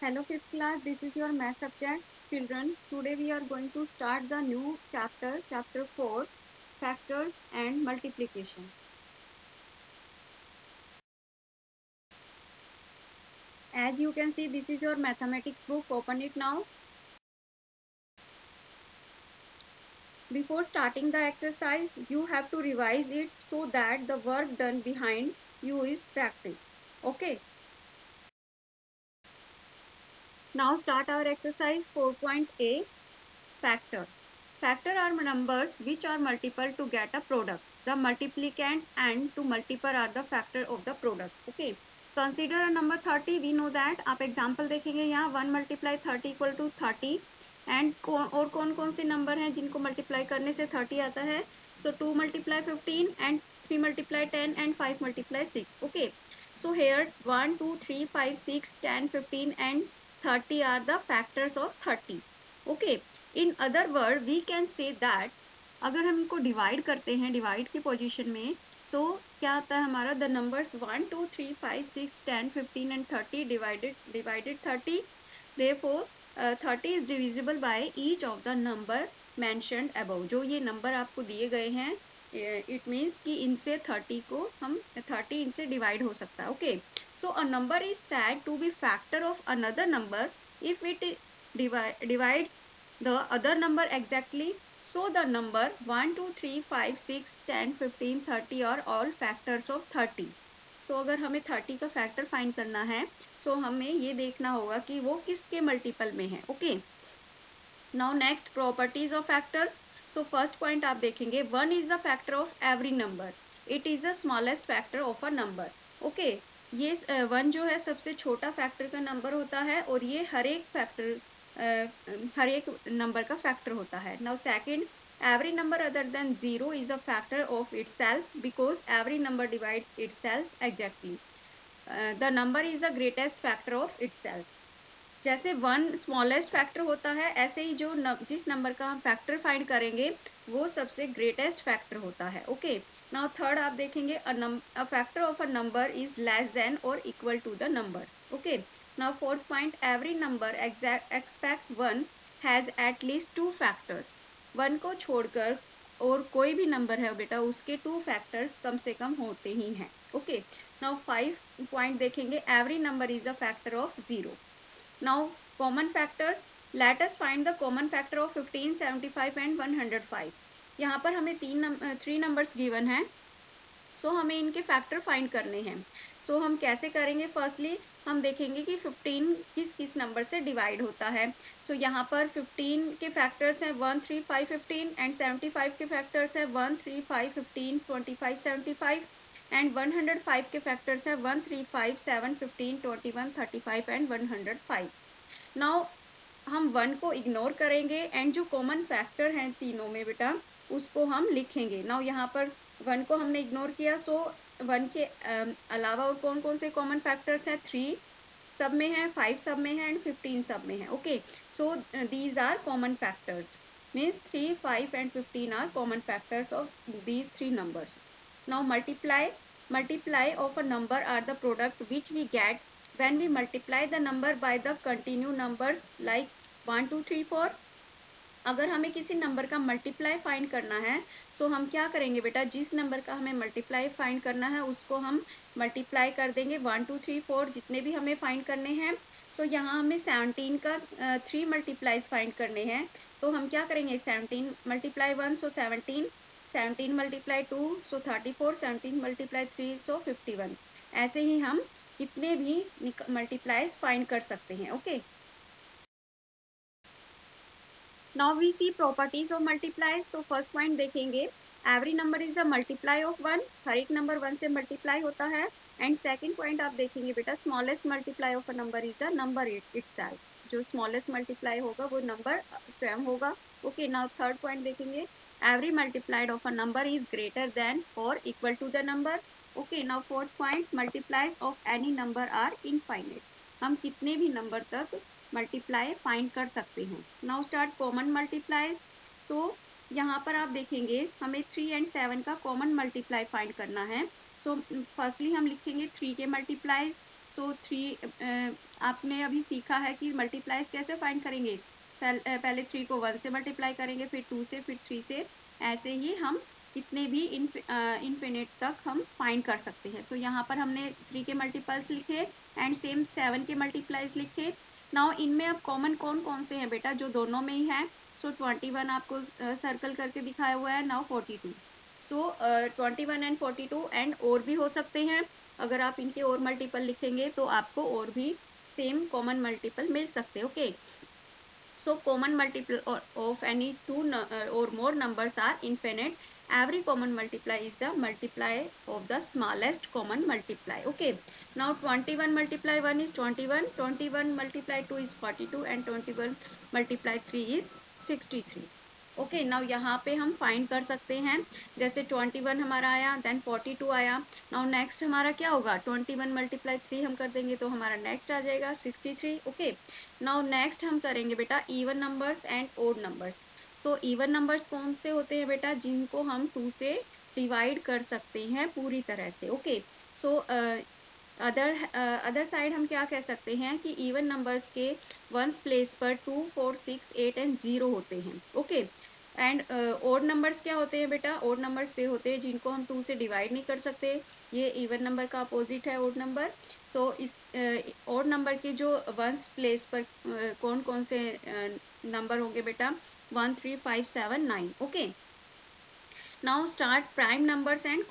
Hello fifth class, this is your math subject. Children, today we are going to start the new chapter, chapter 4, factors and multiplication. As you can see, this is your mathematics book. Open it now. Before starting the exercise, you have to revise it so that the work done behind you is practice. Okay. Now start our exercise 4.A, factor. Factor are numbers which are multiple to get a product. The multiplicand and to multiple are the factor of the product. Okay. Consider a number 30. We know that. आप example देखेंगे यहाँ 1 multiply 30 equal to 30 and और कौन कौन से number हैं जिनको multiply करने से 30 आता है. So 2 multiply 15 and 3 multiply 10 and 5 multiply 6. Okay. So here 1, 2, 3, 5, 6, 10, 15 and 30 are the factors of 30. Okay. In other word we can say that अगर हम इनको डिवाइड करते हैं डिवाइड की पोजीशन में तो क्या आता है हमारा the numbers 1 2 3 5 6 10 15 and 30 divided 30 therefore 30 is divisible by each of the number mentioned above. जो ये नंबर आपको दिए गए हैं इट मीन्स कि इनसे 30 को हम 30 इनसे डिवाइड हो सकता है. Okay. So a number is said to be factor of another number if it divide the other number exactly. So the number 1 2 3 5 6 10 15 30 are all factors of 30. So अगर हमें 30 का फैक्टर फाइंड करना है so हमें ये देखना होगा कि वो किसके मल्टीपल में है. Okay. Now next properties of factors. So first point आप देखेंगे 1 is the factor of every number. It is the smallest factor of a number. Okay. ये 1 जो है सबसे छोटा फैक्टर का नंबर होता है और ये हर एक नंबर का फैक्टर होता है. Now second, every number other than 0 is a factor of itself because every number divide itself exactly. The number is the greatest factor of itself. जैसे 1 स्मॉलेस्ट फैक्टर होता है ऐसे ही जिस नंबर का हम फैक्टर फाइंड करेंगे वो सबसे ग्रेटेस्ट फैक्टर होता है. ओके. नाउ थर्ड आप देखेंगे a factor of a number is less than or equal to the number. Okay. Now fourth point, every number except 1 has at least 2 factors. 1 को छोड़कर और कोई भी नंबर है बेटा उसके 2 फैक्टर्स कम से कम होते ही हैं. ओके. नाउ 5 पॉइंट देखेंगे every number is the factor of 0. Now common factors. Let us find the common factor of 15 75 and 105. यहाँ पर हमें 3 नंबर्स गिवन हैं. सो हमें इनके फैक्टर फाइंड करने हैं. सो हम कैसे करेंगे. फर्स्टली हम देखेंगे कि 15 किस किस नंबर से डिवाइड होता है. सो यहाँ पर 15 के फैक्टर्स हैं 1 3 5 15 एंड 75 के फैक्टर्स हैं 1 3 5 15 25 75 एंड 105 के फैक्टर्स हैं 1 3 5 7 15 21 35 एंड 105. नाउ हम 1 को इग्नोर करेंगे एंड जो कॉमन फैक्टर हैं तीनों में बेटा उसको हम लिखेंगे. नाउ यहाँ पर 1 को हमने इग्नोर किया. सो 1 के अलावा और कौन कौन से कॉमन फैक्टर्स हैं. 3 सब में है, 5 सब में है एंड 15 सब में है. Okay. So these are common factors means 3 5 and 15 are common factors of these 3 numbers. Now multiply of a number are the product which we get when we multiply the number by the continue numbers like 1 2 3 4. अगर हमें किसी number का multiply find करना है तो हम क्या करेंगे बेटा जिस नंबर का हमें मल्टीप्लाई फाइंड करना है उसको हम मल्टीप्लाई कर देंगे 1 2 3 4 जितने भी हमें फाइंड करने हैं. तो यहाँ हमें 17 का 3 मल्टीप्लाईज फाइंड करने हैं. तो हम क्या करेंगे 17 मल्टीप्लाई 1 सो 17 17 मल्टीप्लाई 2 सो 34 17 मल्टीप्लाई 3 सो 51. ऐसे ही हम कितने भी मल्टीप्लाईज फाइंड कर सकते हैं. Okay. Now we see properties of multiply. तो फर्स्ट पॉइंट देखेंगे every number is the multiply of 1. हर एक नंबर 1 से मल्टीप्लाई होता है. एंड सेकंड पॉइंट आप देखेंगे बेटा smallest multiply of a number is the number itself. जो स्मॉलेस्ट मल्टीप्लाई होगा वो नंबर स्वयं होगा. ओके. नाउ थर्ड पॉइंट देखेंगे every multiplied of a number is greater than or equal to the number. Okay. Now fourth point multiply of any number are infinite. हम कितने भी number तक multiply find कर सकते हैं. Now start common multiply. तो यहाँ पर आप देखेंगे हमें 3 एंड 7 का कॉमन मल्टीप्लाई फाइंड करना है. सो फर्स्टली हम लिखेंगे 3 के मल्टीप्लाई. सो 3 आपने अभी सीखा है कि मल्टीप्लाइज कैसे फाइंड करेंगे। पहले 3 को 1 से मल्टीप्लाई करेंगे, फिर 2 से, फिर 3 से, ऐसे ही हम कितने भी इनफिनिट तक हम फाइंड कर सकते हैं। सो यहाँ पर हमने 3 के मल्टीपल्स लिखे एंड सेम 7 के मल्टीप्लाइज लिखे। नाउ इनमें अब कॉमन कौन कौन से हैं बेटा, जो दोनों में ही है। सो 21 आपको सर्कल करके दिखाया हुआ है। नाउ 42, सो 21 एंड 42 एंड और भी हो सकते हैं। अगर आप इनके और मल्टीपल लिखेंगे तो आपको और भी सेम कॉमन मल्टीपल मिल सकते हैं। Okay, so common multiple of any two or more numbers are infinite. Every common multiply is the multiply of the smallest common multiply. Okay, now 21 multiply 1 is 21, 21 multiply 2 is 42 and 21 multiply 3 is 63. Okay, now यहाँ पे हम find कर सकते हैं। जैसे 21 हमारा आया, then 42 आया। नाउ नेक्स्ट हमारा क्या होगा, 21 मल्टीप्लाई 3 हम कर देंगे तो हमारा नेक्स्ट आ जाएगा 63। ओके, नाउ नेक्स्ट हम करेंगे बेटा even numbers and odd numbers. So even numbers कौन से होते हैं बेटा, जिनको हम 2 से डिवाइड कर सकते हैं पूरी तरह से। ओके, सो अदर साइड हम क्या कह सकते हैं कि इवन नंबर्स के वंस प्लेस पर 2, 4, 6, 8 एंड 0 होते हैं। ओके, एंड ओड नंबर्स क्या होते हैं बेटा, ओड नंबर्स वे होते हैं जिनको हम 2 से डिवाइड नहीं कर सकते। ये इवन नंबर का अपोजिट है ओड नंबर। सो इस ओड नंबर के जो वंस प्लेस पर कौन कौन से नंबर होंगे बेटा, 1, 3, 5, 7, 9। Okay, now start prime numbers and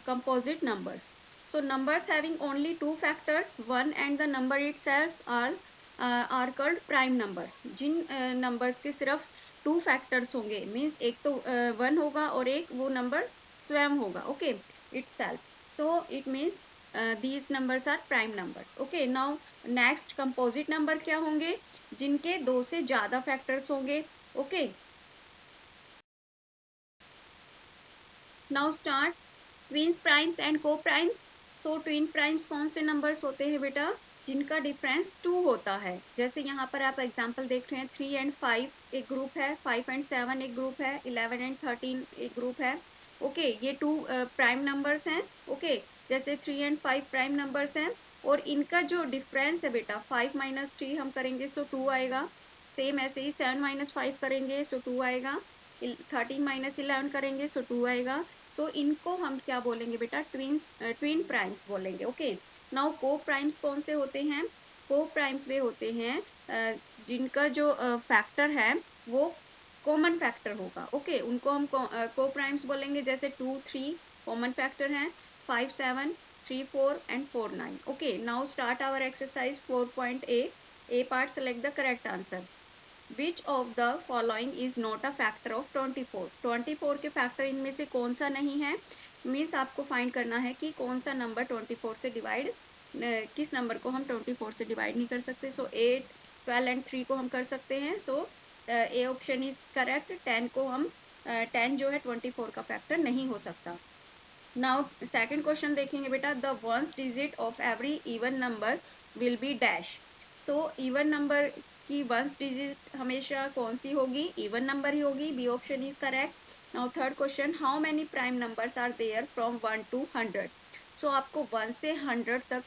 composite numbers. So numbers having only two factors, 1 and the number itself are called prime numbers. जिन numbers के सिर्फ 2 factors होंगे, means एक तो 1 होगा और एक वो number स्वयं होगा। Okay, itself. So it means these numbers are prime numbers. Okay, now next composite number क्या होंगे, जिनके 2 से ज़्यादा factors होंगे। Okay, now start twins primes and co-primes. So twin primes कौन से नंबर्स होते हैं बेटा, जिनका डिफरेंस 2 होता है। जैसे यहाँ पर आप एग्जांपल देख रहे हैं, 3 एंड 5 एक ग्रुप है, 5 एंड 7 एक ग्रुप है, 11 एंड 13 एक ग्रुप है। ओके, ये 2 प्राइम नंबर्स हैं। ओके, जैसे 3 एंड 5 प्राइम नंबर्स हैं और इनका जो डिफरेंस है बेटा 5 माइनस 3 हम करेंगे सो 2 आएगा। सेम ऐसे ही 7 माइनस 5 करेंगे सो 2 आएगा, 13 माइनस 11 करेंगे सो 2 आएगा। सो इनको हम क्या बोलेंगे बेटा, ट्विन प्राइम्स बोलेंगे। ओके, नाउ को प्राइम्स कौन से होते हैं, को प्राइम्स वे होते हैं जिनका जो फैक्टर है वो कॉमन फैक्टर होगा। ओके, उनको हम को प्राइम्स बोलेंगे। जैसे 2, 3 कॉमन फैक्टर हैं, 5, 7, 3, 4 and 4, 9। Okay, now start our exercise 4.a। A part select the correct answer. Which of the following is not a factor of 24? 24 के फैक्टर इनमें से कौन सा नहीं है, मीन्स आपको फाइंड करना है कि कौन सा नंबर 24 से डिवाइड, किस नंबर को हम 24 से डिवाइड नहीं कर सकते। सो 8, 12 एंड 3 को हम कर सकते हैं। सो ए ऑप्शन इज करेक्ट। 10 को हम 10 जो है 24 का फैक्टर नहीं हो सकता। नाउ सेकेंड क्वेश्चन देखेंगे बेटा, the ones digit of every even number will be dash. So even number की वंस डिजिट हमेशा कौन सी होगी, इवन नंबर ही होगी। B option is correct. Now third question, how many prime numbers are there from 1 to 100। So आपको 1 से 100 तक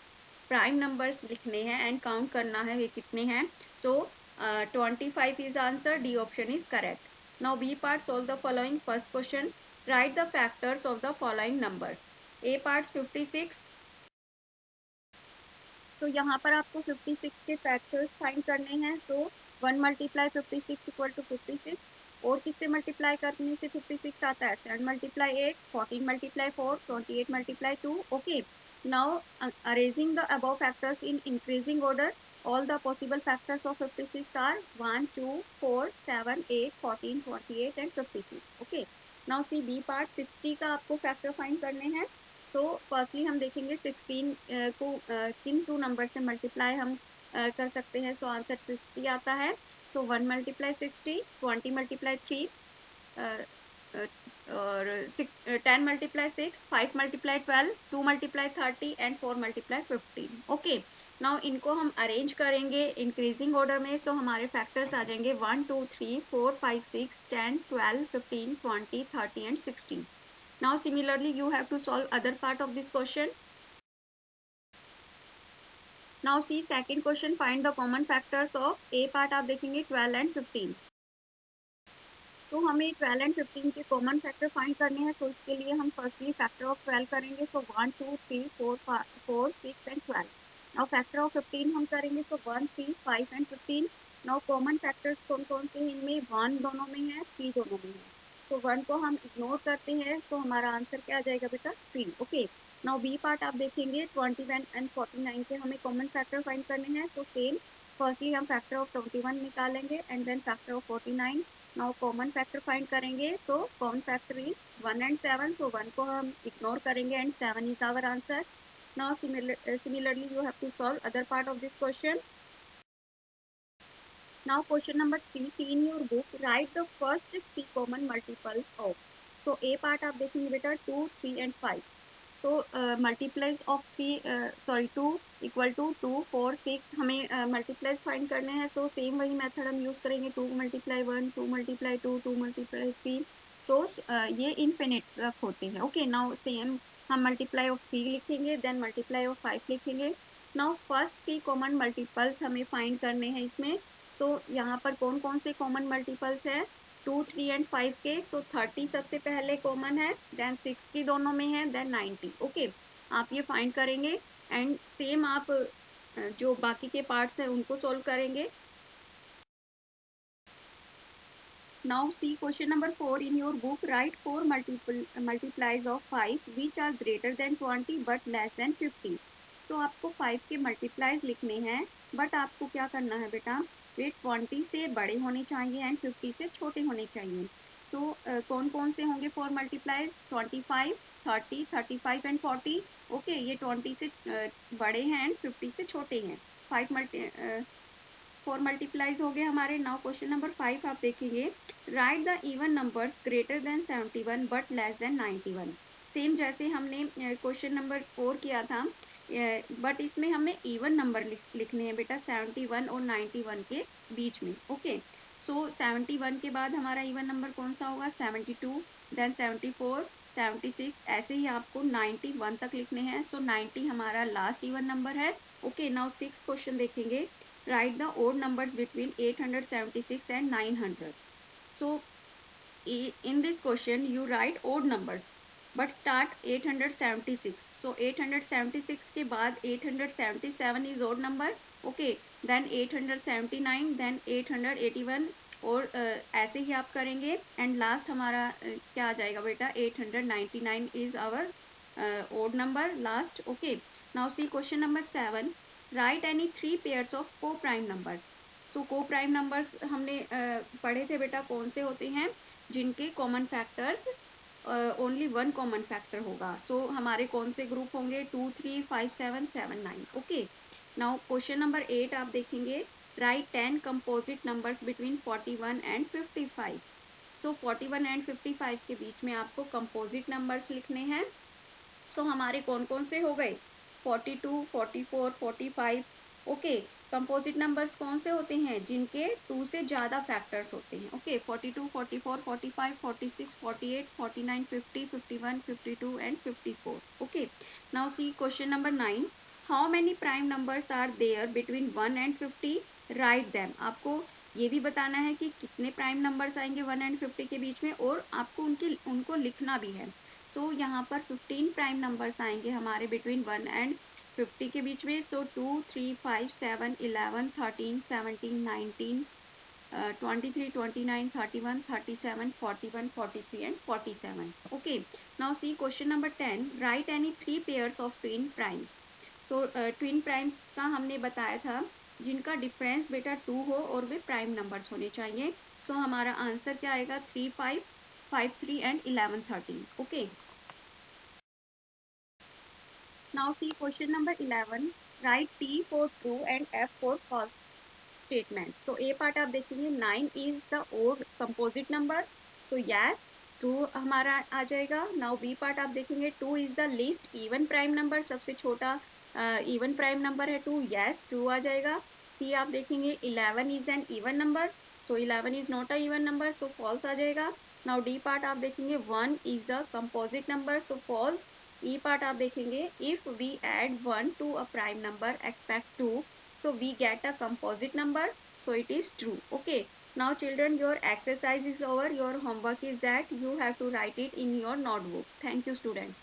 प्राइम नंबर्स लिखने हैं एंड काउंट करना है ये कितने हैं। So 25 is answer. D option is correct. Now B part, solve the following. First question, write the factors of the following numbers. A part 56। तो यहाँ पर आपको 56 के फैक्टर्स फाइंड करने हैं। तो 1 मल्टीप्लाई 56 इक्वल टू 56, और किससे मल्टीप्लाई करने से 56 आता है, 7 multiply 8, 14 multiply 4, 28 multiply 2। Okay, now arranging the above factors in increasing order. All the possible factors of 56 are 1, 2, 4, 7, 8, 14, 28 and 56। Okay, now see B part, 60 का आपको फैक्टर फाइंड करने हैं। सो फर्स्टली हम देखेंगे 16 को किन 2 नंबर से मल्टीप्लाई हम कर सकते हैं। सो आंसर 60 आता है। सो 1 मल्टीप्लाई 60, 20 मल्टीप्लाई 3 और 10 multiply 6, 5 multiply 12, 2 multiply 30 and 4 multiply 15। Okay, now इनको हम अरेंज करेंगे इंक्रीजिंग ऑर्डर में। सो हमारे फैक्टर्स आ जाएंगे 1, 2, 3, 4, 5, 6, 10, 12, 15, 20, 30 and 16। Now similarly you have to solve other part of this question. Now see second question, find the common factors of A part आप देखेंगे 12 and 15। तो हमें 12 एंड 15 के कॉमन फैक्टर फाइंड करने हैं, तो इसके लिए हम फर्स्टली फैक्टर ऑफ 12 करेंगे, तो 1 2 3 4 4 6 एंड 12। नाउ फैक्टर ऑफ 15 हम करेंगे, तो 1 3 5 एंड 15। नाउ कॉमन फैक्टर्स कौन कौन से हैं इनमें, 1 दोनों में है, 3 दोनों में है, तो 1 को हम इग्नोर करते हैं, तो हमारा आंसर क्या आ जाएगा बेटा, 3। ओके, नाउ बी पार्ट आप देखेंगे 21 एंड 49 के हमें कॉमन फैक्टर फाइंड करने हैं, तो सेम फर्स्टली हम फैक्टर ऑफ 21 निकालेंगे and then factor of 49। Now common factor find करेंगे, तो common factor is 1 and 7, so 1 को हम इग्नोर करेंगे and 7 is our answer. Now similarly you have to solve other part of this question. Now question number 3, see in your book, write the first 3 common multiples of. So A part आप देखेंगे बेटा 2 3 and 5. So multiplies of 2 equal to 2 4 6 हमें multiplies find करने हैं, so same वही method हम use करेंगे, 2 multiply 1 2 multiply 2 2 multiply 3। so ये इनफिनिट होते हैं। ओके, नाउ सेम हम मल्टीप्लाई ऑफ 3 लिखेंगे, देन मल्टीप्लाई ऑफ 5 लिखेंगे। नाउ फर्स्ट 3 कॉमन मल्टीपल्स हमें फाइंड करने हैं इसमें। सो यहाँ पर कौन कौन से कॉमन मल्टीपल्स हैं, 2 3 एंड 5 के। सो 30 सबसे पहले कॉमन है, देन 60 दोनों में है, देन 90। ओके, आप ये फाइंड करेंगे एंड सेम आप जो बाकी के पार्ट्स हैं उनको सोल्व करेंगे। Now see question number 4 in your book, write 4 multiplies of 5 which are greater than 20 but less than 50। तो आपको 5 के मल्टीप्लाइज लिखने हैं, बट आपको क्या करना है बेटा, वे 20 से बड़े होने चाहिए एंड 50 से छोटे होने चाहिए। सो कौन कौन से होंगे 4 मल्टीप्लाइज, 25 30 35 एंड 40। ओके, ये 20 से बड़े हैं एंड 50 से छोटे हैं। 4 मल्टीप्लाइज हो गए हमारे। नाउ क्वेश्चन नंबर 5 आप देखेंगे, right the even numbers greater than 71 but less then 91। Same जैसे हमने क्वेश्चन नंबर 4 किया था, बट इसमें हमें इवन नंबर लिखने हैं बेटा 71 और 91 के बीच में। ओके, सो 71 के बाद हमारा इवन नंबर कौन सा होगा, 72, देन 74 76, ऐसे ही आपको 91 तक लिखने हैं। सो 90 हमारा लास्ट इवन नंबर है। ओके, नाउ 6 क्वेश्चन देखेंगे, write the odd numbers between 876 and 900. So in this question you write odd numbers but start 876. So 876 के बाद 877 is odd number. Okay, then 879, then 881 और ऐसे ही आप करेंगे एंड लास्ट हमारा क्या आ जाएगा बेटा, 899 is our odd number last. Okay, now see question number 7, right any 3 pairs of को प्राइम नंबर्स। सो को प्राइम नंबर्स हमने पढ़े थे बेटा, कौन से होते हैं, जिनके common factors only 1 common factor होगा। सो हमारे कौन से ग्रुप होंगे, 2 3 5 7 7 9। ओके, नाउ क्वेश्चन नंबर 8 आप देखेंगे, right 10 composite numbers between 41 and 55। So 41 and 55 के बीच में आपको कंपोजिट नंबर्स लिखने हैं। सो हमारे कौन कौन से हो गए, 42 44 45। ओके, कंपोजिट नंबर्स कौन से होते हैं, जिनके 2 से ज़्यादा फैक्टर्स होते हैं। Okay, 42 44 45 46 48 49 50 51 52 and 54। Okay, now see question number 9, how many prime numbers are there between 1 and 50, write them. आपको ये भी बताना है कि कितने प्राइम नंबर्स आएंगे 1 एंड 50 के बीच में, और आपको उनको लिखना भी है। सो यहाँ पर 15 प्राइम नंबर्स आएंगे हमारे बिटवीन 1 एंड 50 के बीच में। सो 2 3 5 7 11 13 17 19 23 29 31 37 41 43 and 47। Okay, now see question number 10, right any 3 pairs of twin primes. So twin primes का हमने बताया था, जिनका डिफरेंस बेटा 2 हो और वे प्राइम नंबर्स होने चाहिए। सो हमारा आंसर क्या आएगा, 3 5 5 3 and 11 13। Okay, now see question number 11, write T for true and F for false statement. So A part आप देखेंगे, 9 is the odd composite number, so yes true हमारा आ जाएगा। now B part आप देखेंगे, 2 is the least even prime number, सबसे छोटा even prime number है 2, yes true आ जाएगा। C आप देखेंगे, 11 is an even number, so 11 is not a even number, so false आ जाएगा। now D part आप देखेंगे, 1 is the composite number, so false। E part आप देखेंगे, if we add 1 to a prime number expect 2, so we get a composite number, so it is true. Okay, now children, your exercise is over. Your homework is that you have to write it in your notebook. Thank you, students.